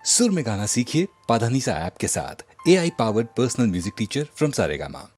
सुर में गाना सीखिए पाधानीसा ऐप के साथ। AI powered personal music teacher from Saregama.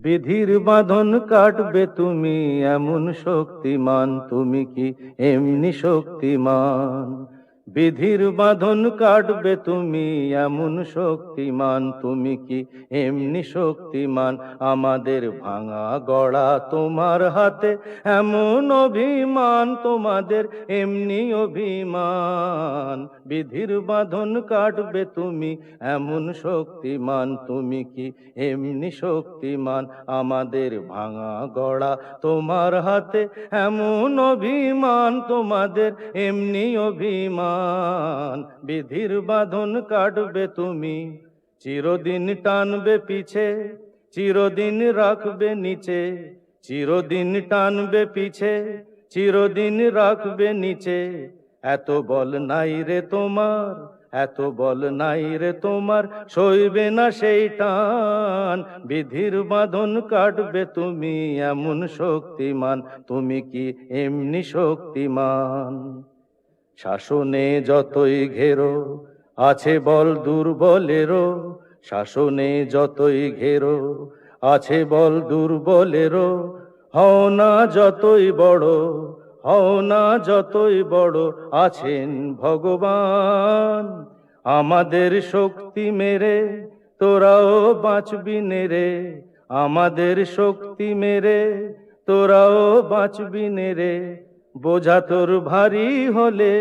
বিধির বাঁধন কাটবে তুমি এমন শক্তিমান, তুমি কি এমনি শক্তিমান? বিধির বাঁধন কাটবে তুমি এমন শক্তিমান, তুমি কি এমনি শক্তিমান? আমাদের ভাঙা গড়া তোমার হাতে এমন অভিমান, তোমাদের এমনি অভিমান। বিধির বাঁধন কাটবে তুমি এমন শক্তিমান, তুমি কি এমনি শক্তিমান? আমাদের ভাঙা গড়া তোমার হাতে এমন অভিমান, তোমাদের এমনি অভিমান। বিধির বাঁধন কাটবে তুমি, চিরদিন টানবে পিছে, চিরদিন রাখবে নিচে। চিরদিন টানবে পিছে, চিরদিন রাখবে নিচে। এত বল নাই রে তোমার, এত বল নাই রে তোমার, সইবে না সেই টান। বিধির বাঁধন কাটবে তুমি এমন শক্তিমান, তুমি কি এমনি শক্তিমান? শাসনে যতই ঘেরো আছে বল দুর্বলেরও, শাসনে যতই ঘেরো আছে বল দুর্বলেরও। হও না যতই বড়, হও না যতই বড়, আছেন ভগবান। আমাদের শক্তি মেরে তোরাও বাঁচবি নেরে, আমাদের শক্তি মেরে তোরাও বাঁচবি নেরে। বোঝা তোর ভারী হলে,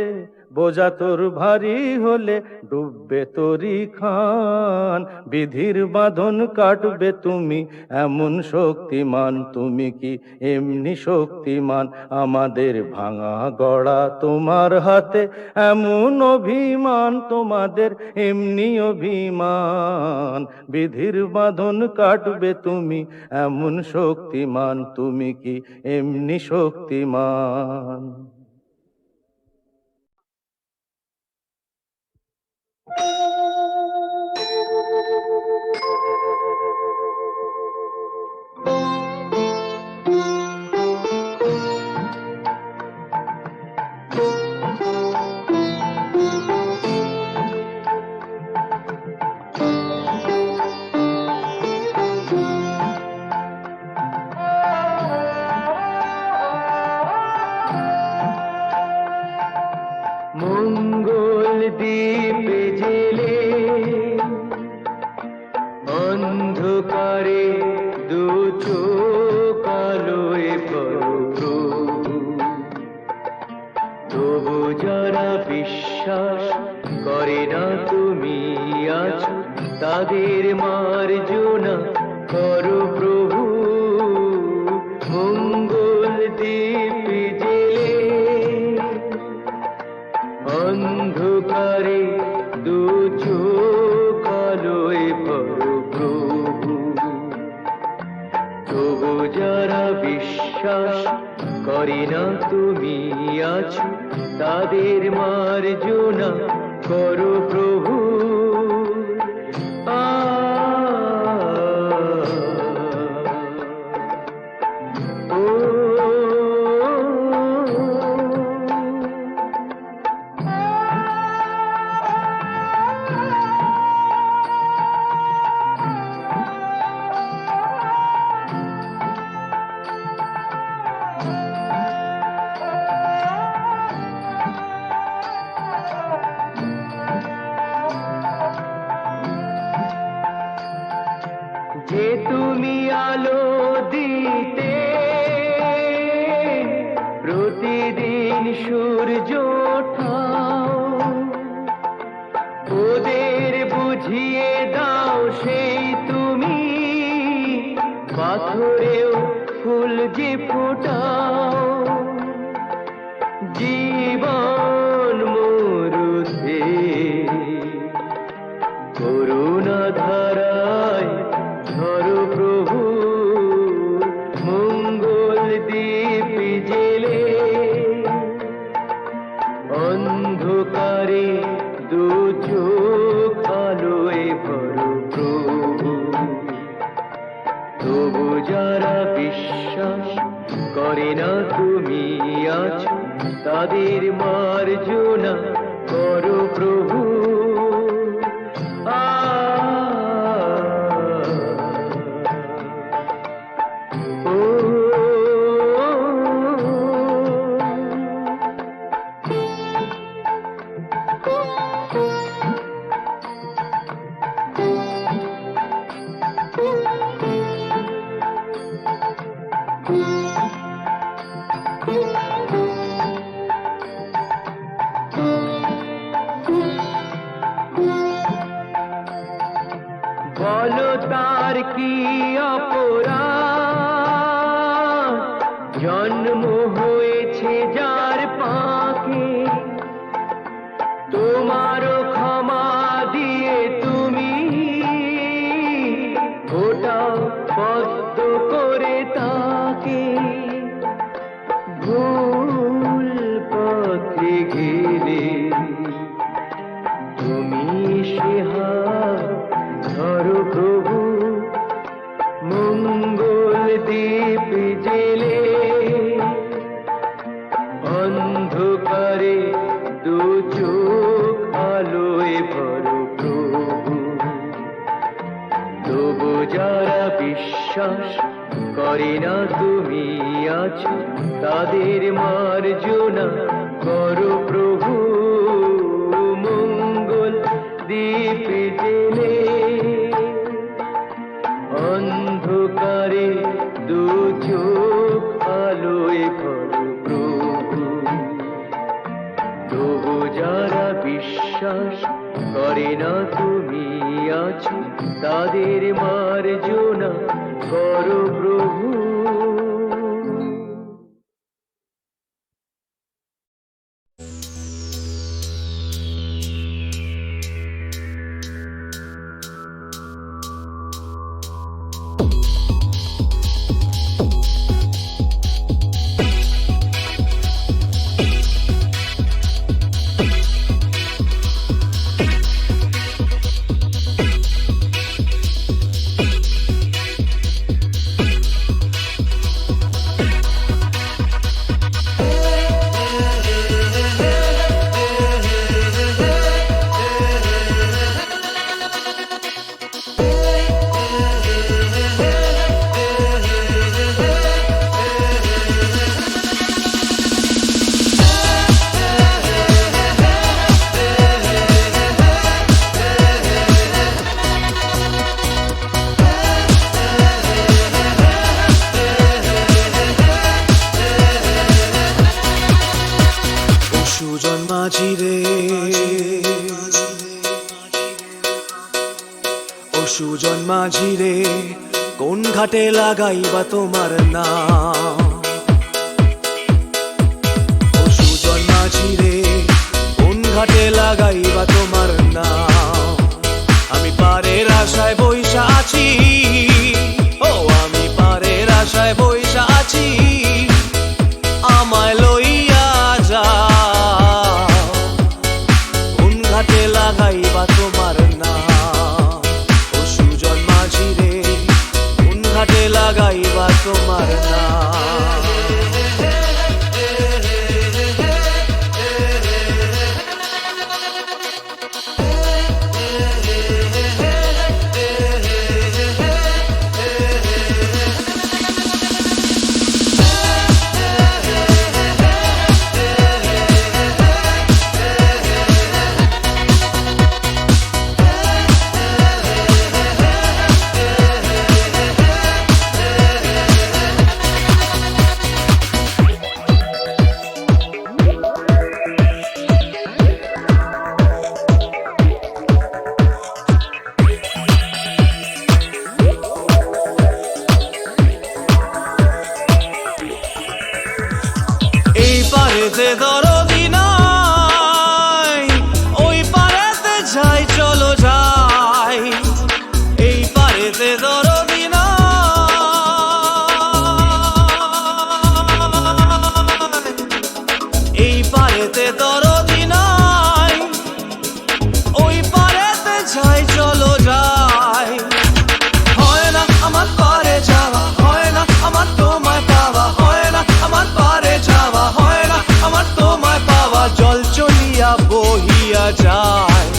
বোঝা তোর ভারী হলে, ডুববে তোরি খান। বিধির বাঁধন কাটবে তুমি এমন শক্তিমান, তুমি কি এমনি শক্তিমান? আমাদের ভাঙা গড়া তোমার হাতে এমন অভিমান, তোমাদের এমনি অভিমান। বিধির বাঁধন কাটবে তুমি এমন শক্তিমান, তুমি কি এমনি শক্তিমান? মঙ্গল দ্বীপে জেলে অন্ধকারে দু চোখ আলোয় প্রভু, তবু যারা বিশ্বাস করে না তুমি আছো, তাদের মার্জনা করো প্রভু। মঙ্গল দ্বীপে জেলে অন্ধকারে দু চোখ আলোয় প্রভু, তবু যারা বিশ্বাস করে না তুমি আছো, তাদের মার্জনা করো প্রভু। যে তুমি আলো দিতে প্রতিদিন সূর্য ওঠাও, ওদের বুঝিয়ে দাও সেই তুমি পাথরেও ফুল যে ফোটাও। জীবন মরুতে করুণা ধারায় ধরো প্রভু। মঙ্গল দ্বীপ জেলে অন্ধকারে দু চোখ আলোয় ভরো প্রভু, তবু যারা বিশ্বাস করে না তুমি আছো, তাদের মার্জনা করো প্রভু। কি অপরাধ, জন্ম হয়েছে যার পাকে, তোমারও ক্ষমা দিয়ে তুমি ওটাও পদ্ম করে তাকে। ভুল পথে গেলে তুমি সে হাত ধরো প্রভু, মঙ্গল দ্বীপ জেলে অন্ধকারে দু চোখ আলোয় ভরো প্রভু। তবু যারা বিশ্বাস করে না তুমি আছো, তাদের মার্জনা করো প্রভু, মঙ্গল দ্বীপ জেলে অন্ধকারে দু চোখ আলোয় ভরো প্রভু। তবু যারা বিশ্বাস করে না তুমি আছো, তাদের মার্জনা করো প্রভু। সুজন মাঝি রে, কোন ঘাটে লাগাইবা তোমার নাম? ও সুজন মাঝি রে, কোন ঘাটে লাগাইবা তোমার নাম? আমি পারের আশায় বইসা আছি, ও আমি পারের আশায় বইসা আছি, আমায় লইয়া যাও, কোন ঘাটে লাগাইবা তোমার নাম? লাগাইবা তোমার নাম? দরদি নাই, ওই পারেতে যাই, চলো যাই, এই পারেতে দরদি নাই, এই পারেতে দরদি নাই, ওই পারেতে যাই, চলো যাই। হয় না আমার পারে যাওয়া, হয় না আমার তোমায় পাওয়া, হয় না আমার পারে যাওয়া, হয় না আমার তোমায় পাওয়া। জল চলিয়া বহিয়া যায়,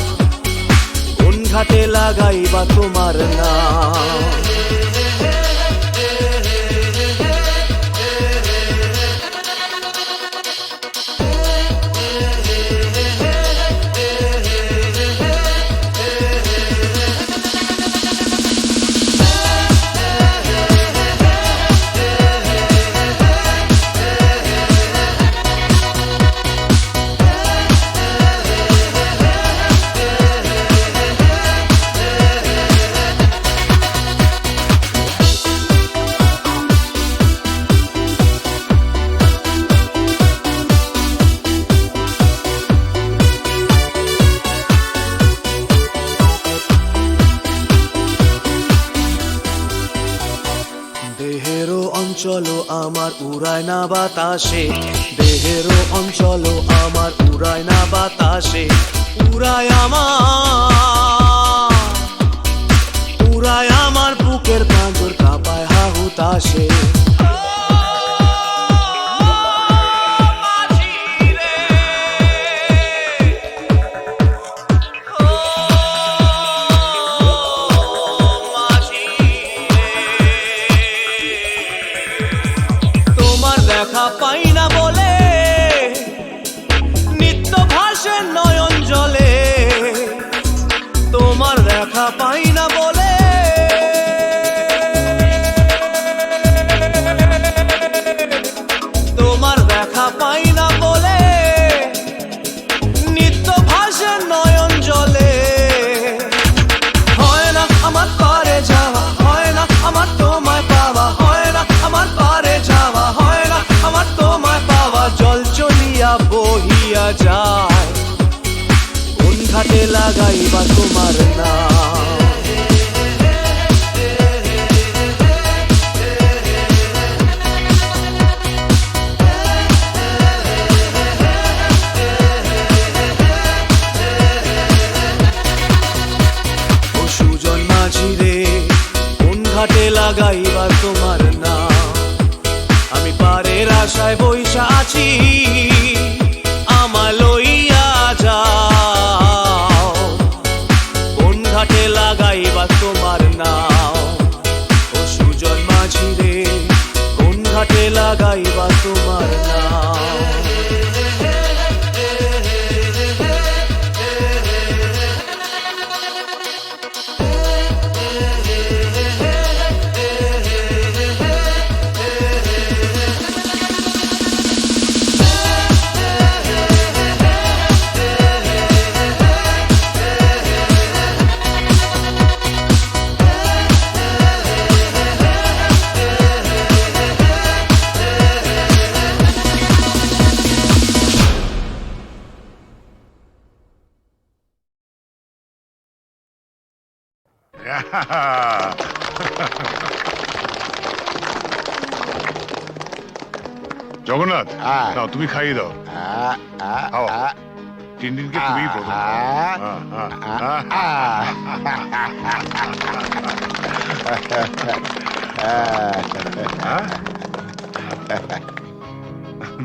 কোন ঘাটে লাগাইবা তোমার নাম? অঞ্চল আমার উড়ায় না বাতাসে, দেহেরও অঞ্চল আমার উড়ায় না বাতাসে, উড়ায় আমার বুকের পাঁজর কাঁপায় হাহুতাসে। দেখা পাই না বলে নিত্য ভাসে নয়ন জলে, তোমার দেখা পাই না বলে তোমার দেখা পাই না বলে নিত্য ভাসে নয়ন জলে। হয় না আমার পারে যাওয়া, হয় না আমার তোমায় পাওয়া, হয় না আমার পারে যাওয়া, হয় না আমার তোমায় পাওয়া। জল চলিয়া বহিয়া যায়, কোন ঘাটে লাগাইবা তোমার নাম। ও সুজন মাঝি রে, কোন ঘাটে লাগাইবা তোমার নাম। আমি পারের আশায় বইসা আছি, আমায় লইয়া যাও, কোন ঘাটে লাগাইবা তোমার নাম। ও সুজন মাঝি রে, কোন ঘাটে লাগাইবা তোমার নাম। জগন্নাথ, নাও তুমি খাইয়ে দাও। খাও। টিনটিনকে তুমি প্রথম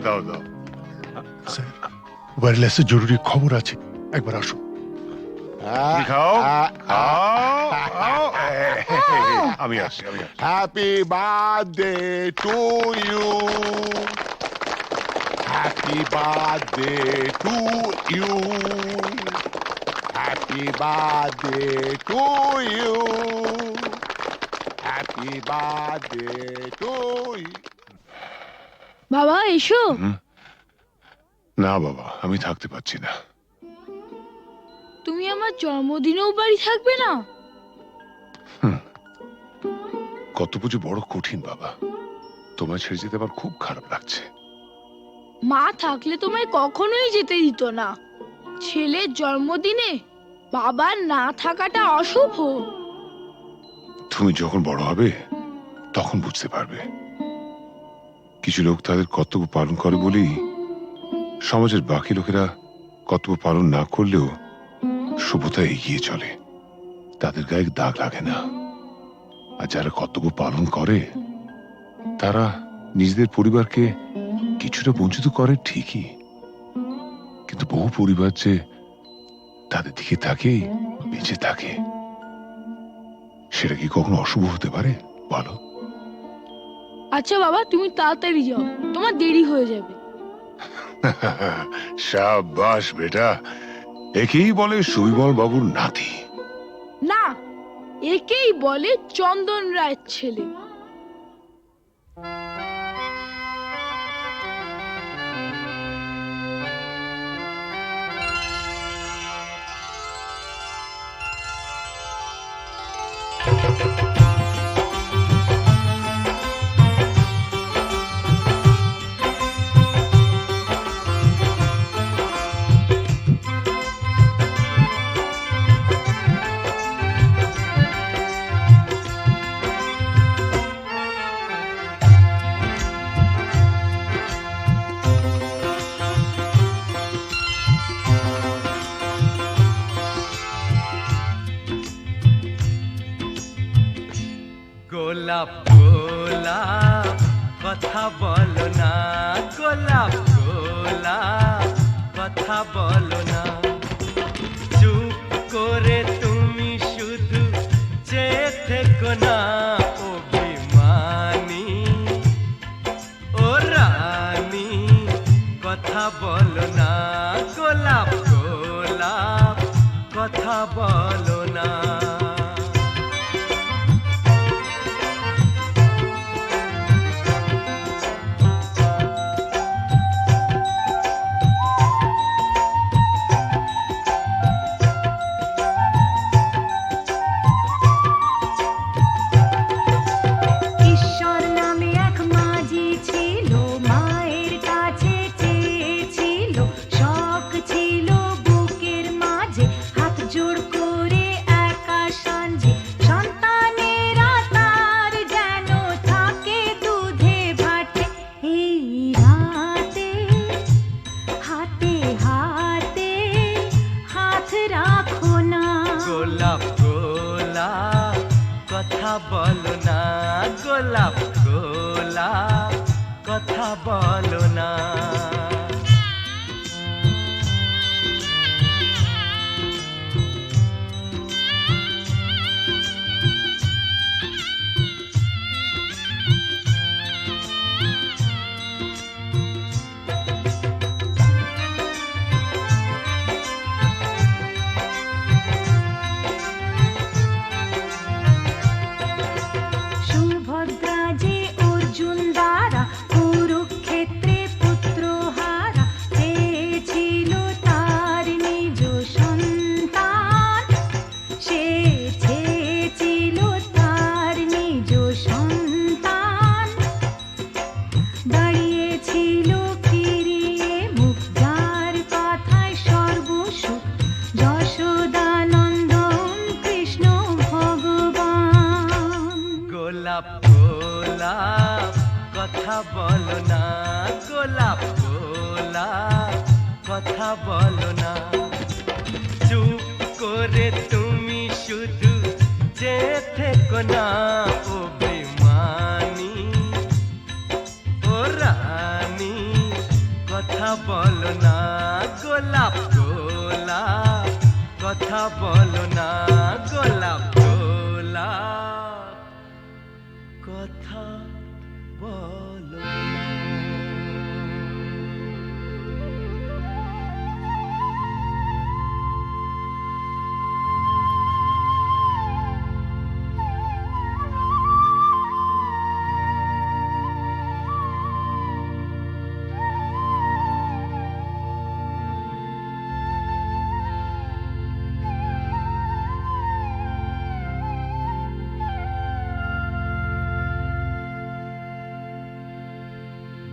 দাও দাও। ওয়্যারলেসে জরুরি খবর আছে, একবার আসো। তুমি খাও খাও। আমি আসছি। Happy birthday to you, happy birthday to you, happy birthday to you, happy birthday to you. বাবা এসো। না বাবা, আমি থাকতে পারছি না। তুমি আমার জন্মদিনেও বাড়ি থাকবে না? কত পুজো বড় কঠিন বাবা, তোমায় ছেড়ে যেতে আমার খুব খারাপ লাগছে। মা থাকলে তোমায় কখনোই যেতে দিত না। ছেলের জন্মদিনে বাবার না থাকাটা অশুভ। তুমি যখন বড় হবে তখন বুঝতে পারবে। কিছু লোক তাদের কর্তব্য পালন করে বলেই সমাজের বাকি লোকেরা কর্তব্য পালন না করলেও শুভতা এগিয়ে চলে, তাদের গায়ে দাগ লাগে না। আর যারা কর্তব্য পালন করে তারা নিজেদের পরিবারকে কিছুটা বঞ্চিত করে ঠিকই, কিন্তু বহু পরিবার যে তাদের দিকে তাকিয়ে বেঁচে থাকে, সেটা কি কখনো অশুভ হতে পারে বলো? আচ্ছা বাবা, তুমি তাড়াতাড়ি যাও, তোমার দেরি হয়ে যাবে। শাবাশ বেটা, একেই বলে সুবিমল বাবুর নাতি। না, একেই বলে চন্দন রায়ের ছেলে। গোলাপ গোলাপ কথা বলো না, গোলাপ গোলাপ কথা বলো না। চুপ করে তুমি শুধু চেয়ে থেকো না, অভিমানী ও রানী কথা বলো না, গোলাপ গোলাপ কথা বলো না। ঈশ্বর নামে এক মাঝি ছিল, মায়ের কাছে চেয়েছিল, শখ ছিল বুকের মাঝে, হাত জোড় করে একা সাঞ্জে, সন্তানেরা তার যেন থাকে দুধে ভাটে। এই রাতে হাতে হাতে হাত রাখো না, গোলাপ গোলাপ কথা বলো না, গোলাপ গোলাপ কথা বলো না। সুভদ্রা যে অর্জুন দ্বারা কুরুক্ষেত্রে পুত্র হারা, চেয়েছিল তার নিজ সন্তান, সে চেয়েছিল তার নিজ সন্তান, দাঁড়িয়েছিল ফিরিয়ে মুখ, যার কথায় সর্বসুখ, যশোদানন্দন কৃষ্ণ ভগবান। গোলাপ গোলাপ কথা বলো না, গোলাপ গোলাপ কথা বলো না। চুপ করে তুমি শুধু চেয়ে থেকো না, অভিমানী ও রানী কথা বলো না, গোলাপ গোলাপ কথা বলো না, গোলাপ গোলাপ কথা বলো না।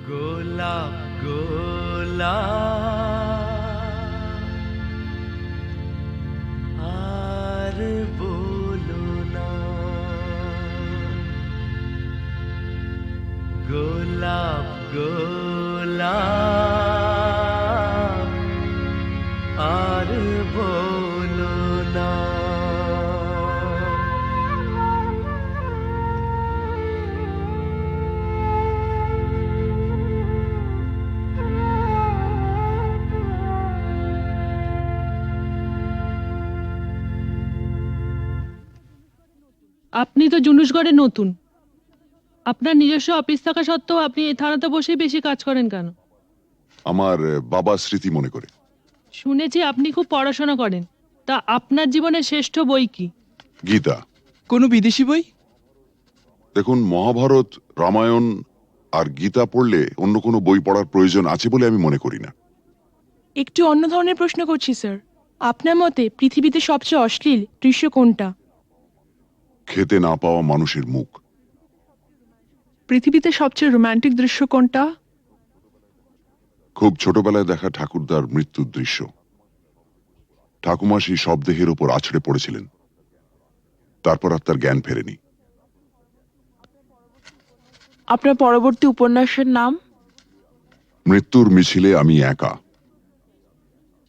গোলাপ গোলাপ আর বলো না, গোলাপ গোলাপ আর বলো না। আপনি তো জুনুসগড়ে নতুন, আপনার নিজস্ব অফিস থাকা সত্ত্বেও আপনি এই থানাতে বসেই বেশি কাজ করেন কেন? আমার বাবা স্মৃতি মনে করে। শুনেছি আপনি খুব পড়াশোনা করেন, তা আপনার জীবনের শ্রেষ্ঠ বই কি? গীতা। কোনো বিদেশি বই? দেখুন, মহাভারত, রামায়ণ আর গীতা পড়লে অন্য কোনো বই পড়ার প্রয়োজন আছে বলে আমি মনে করি না। একটু অন্য ধরনের প্রশ্ন করছি স্যার, আপনার মতে পৃথিবীতে সবচেয়ে অশ্লীল দৃশ্য কোনটা? খেতে না পাওয়া মানুষের মুখ। পৃথিবীতে সবচেয়ে রোমান্টিক দৃশ্য কোনটা? খুব ছোটবেলায় দেখা ঠাকুরদার মৃত্যুর দৃশ্য। ঠাকুমা সেই শবদেহের ওপর আছড়ে পড়েছিলেন, তারপর আর তার জ্ঞান ফেরেনি। আপনার পরবর্তী উপন্যাসের নাম? মৃত্যুর মিছিলে আমি একা।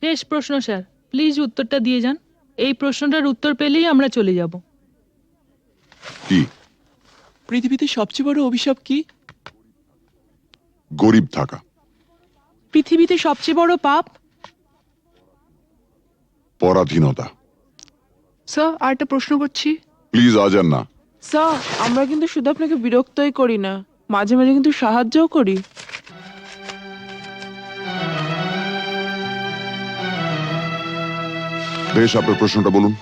শেষ প্রশ্ন স্যার, প্লিজ উত্তরটা দিয়ে যান। এই প্রশ্নটার উত্তর পেলেই আমরা চলে যাব। কি? পৃথিবীতে সবচেয়ে বড় অভিশাপ কি? গরিব থাকা। পৃথিবীতে সবচেয়ে বড় পাপ? পরাধীনতা। স্যার আর একটা প্রশ্ন করছি। প্লিজ আজ আর না। স্যার আমরা কিন্তু শুধু আপনাকে বিরক্তই করি না, মাঝে মাঝে কিন্তু সাহায্যও করি। বেশ, আপনার প্রশ্নটা বলুন।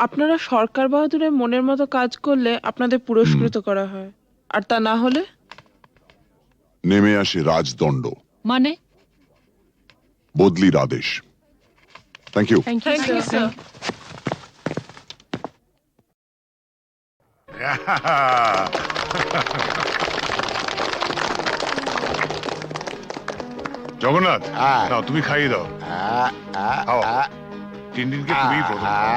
আপনারা সরকার বাহাদুরের মনের মতো কাজ করলে আপনাদের পুরস্কৃত করা হয়, আর তা না হলে? নেমে আসে রাজদণ্ড, মানে? বদলির আদেশ। Thank you. Thank you sir. Jagannath, হ্যাঁ। নাও তুমি খাইয়ে দাও। খাও। টিনটিনকে তুমিই প্রথম খাও।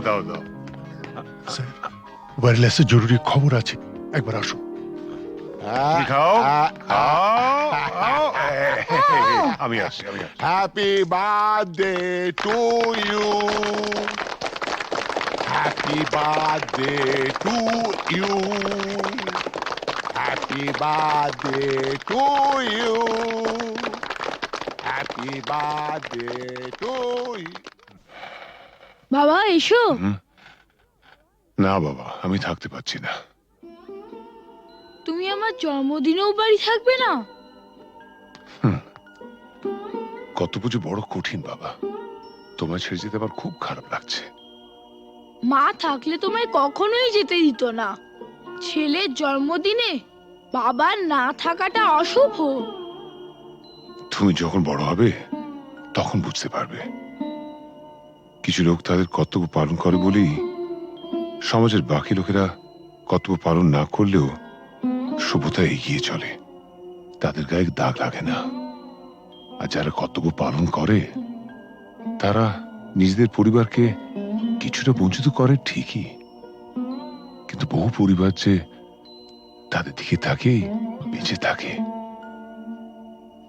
দাও দাও। ওয়্যারলেসে জরুরি খবর আছে, একবার আসুন। তুমি খাও খাও খাও। আমি আসছি। Happy birthday to you. Happy birthday to you. Happy birthday to you. Happy birthday to you. বাবা এসো। না বাবা, আমি থাকতে পারছি না। তুমি আমার জন্মদিনেও বাড়ি থাকবে না? কত পুজো বড় কঠিন বাবা, তোমায় ছেড়ে যেতে আমার খুব খারাপ লাগছে। মা থাকলে তোমায় কখনোই যেতে দিত না। ছেলের জন্মদিনে বাবার না থাকাটা অশুভ। তুমি যখন বড় হবে তখন বুঝতে পারবে। কিছু লোক তাদের কর্তব্য পালন করে বলেই সমাজের বাকি লোকেরা কর্তব্য পালন না করলেও সভ্যতা এগিয়ে চলে, তাদের গায়ে দাগ লাগে না। আর যারা কর্তব্য পালন করে তারা নিজেদের পরিবারকে কিছুটা বঞ্চিত করে ঠিকই, কিন্তু বহু পরিবার যে তাদের দিকে তাকিয়ে বেঁচে থাকে,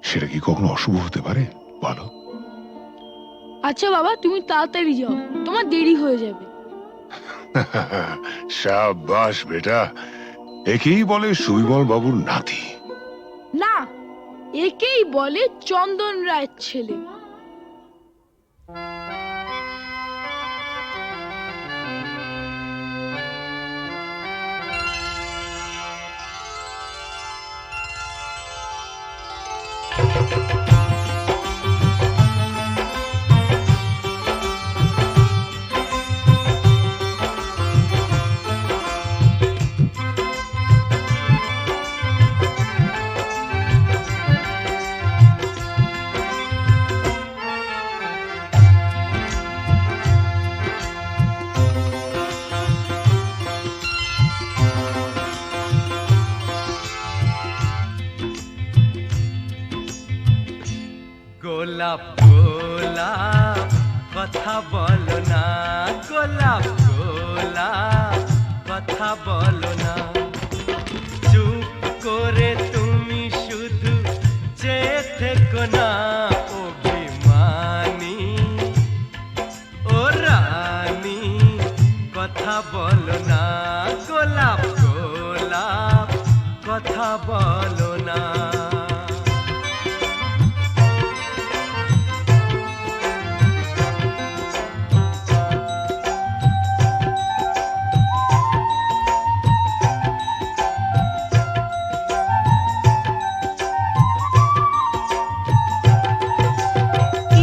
সেটা কি কখনো অশুভ হতে পারে বলো? আচ্ছা বাবা, তুমি তাড়াতাড়ি যাও, তোমার দেরি হয়ে যাবে। শাবাশ বেটা, একেই বলে সুবিমল বাবুর নাতি। না, একেই বলে চন্দন রায়ের ছেলে। গোলাপ গোলাপ কথা বলো না, গোলাপ গোলাপ কথা বলো না। চুপ করে তুমি শুধু চেয়ে থেকো না, অভিমানী ও রানী কথা বলো না, গোলাপ গোলাপ কথা বলো না।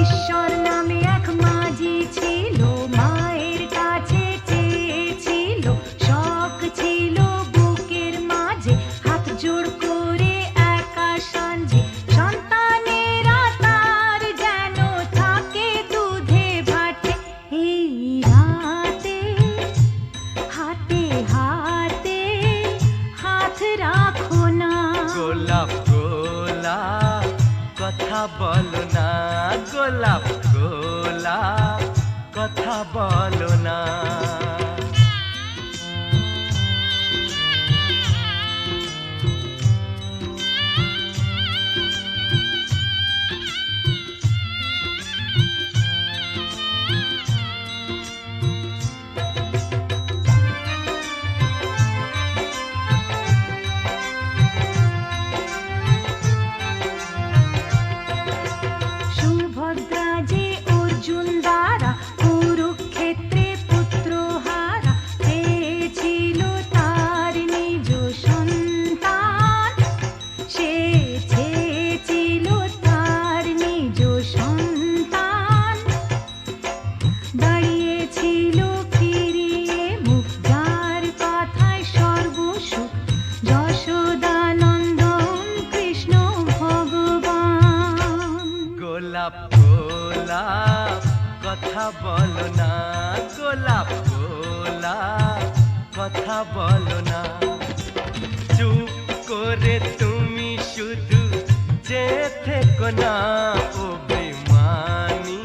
ঈশ্বর নামে এক মাঝি ছিল, মায়ের কাছে চেয়েছিল, শখ ছিল বুকের মাঝে, হাত জোড় করে একা সাঞ্জে, সন্তানেরা তার যেন থাকে দুধে ভাতে। এই রাতে হাতে হাতে হাত রাখো না, গোলাপ গোলাপ কথা বলো না, গোলাপ গোলাপ কথা বলো না। বলো না গোলাপ গোলাপ কথা বলো না চুপ করে তুমি শুধু যে থেকো না ও বেমানি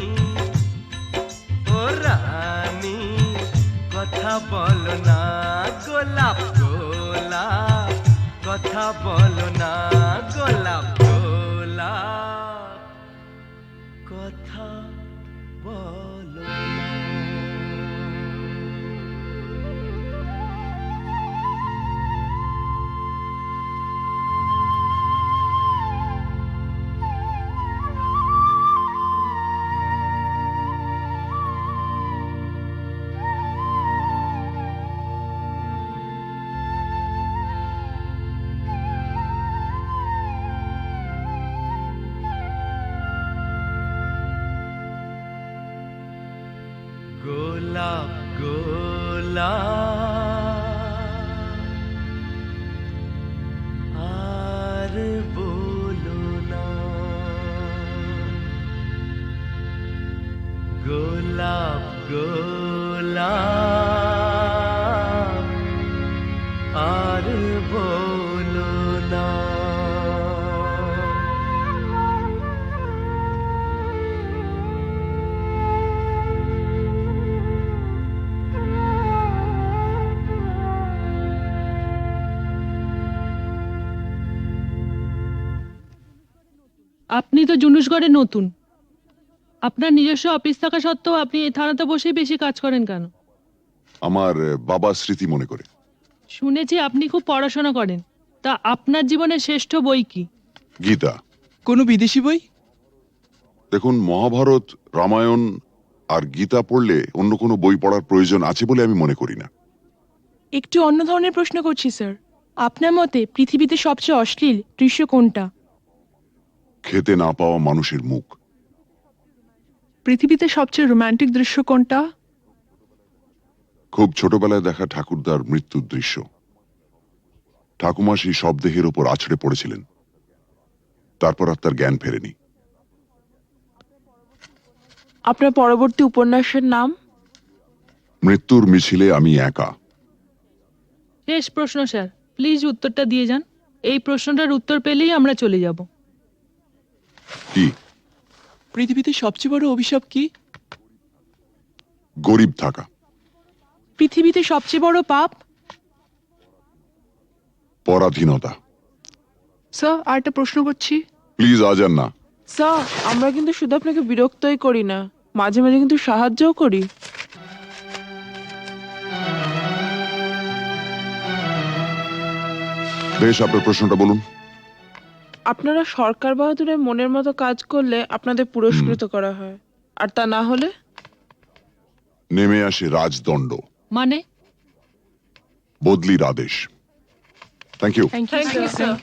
ও রানী কথা বলো না গোলাপ গোলাপ কথা বলো না গোলাপ গোলাপ কথা বলো না গোলাপ গোলাপ আর বলো না গোলাপ গোলাপ আর বলো না আপনি তো জুনুসগড়ে নতুন, আপনার নিজস্ব অফিস থাকা সত্ত্বেও আপনি এই থানাতে বসেই বেশি কাজ করেন কেন? আমার বাবার স্মৃতি মনে করে। শুনেছি আপনি খুব পড়াশোনা করেন, তা আপনার জীবনের শ্রেষ্ঠ বই কি? গীতা। কোনো বিদেশি বই? দেখুন, মহাভারত, রামায়ণ আর গীতা পড়লে অন্য কোনো বই পড়ার প্রয়োজন আছে বলে আমি মনে করি না। একটু অন্য ধরনের প্রশ্ন করছি স্যার। আপনার মতে পৃথিবীতে সবচেয়ে অশ্লীল দৃশ্য কোনটা? খেতে না পাওয়া মানুষের মুখ। পৃথিবীতে সবচেয়ে রোমান্টিক দৃশ্য কোনটা? খুব ছোটবেলায় দেখা ঠাকুরদার মৃত্যুর দৃশ্য। ঠাকুমা সেই শবদেহের ওপর আছড়ে পড়েছিলেন, তারপর আর তার জ্ঞান ফেরেনি। আপনার পরবর্তী উপন্যাসের নাম? মৃত্যুর মিছিলে আমি একা। শেষ প্রশ্ন স্যার, প্লিজ উত্তরটা দিয়ে যান। এই প্রশ্নটার উত্তর পেলেই আমরা চলে যাব। কি? পৃথিবীতে সবচেয়ে বড় অভিশাপ কি? গরিব থাকা। পৃথিবীতে সবচেয়ে বড় পাপ? পরাধীনতা। স্যার আর একটা প্রশ্ন করছি। প্লিজ আজ আর না। স্যার আমরা কিন্তু শুধু আপনাকে বিরক্তই করি না, মাঝে মাঝে কিন্তু সাহায্যও করি। বেশ, আপনার প্রশ্নটা বলুন। আপনারা সরকার বাহাদুরের মনের মতো কাজ করলে আপনাদের পুরস্কৃত করা হয়, আর তা না হলে? নেমে আসে রাজদণ্ড, মানে? বদলির আদেশ। Thank you. Thank you sir.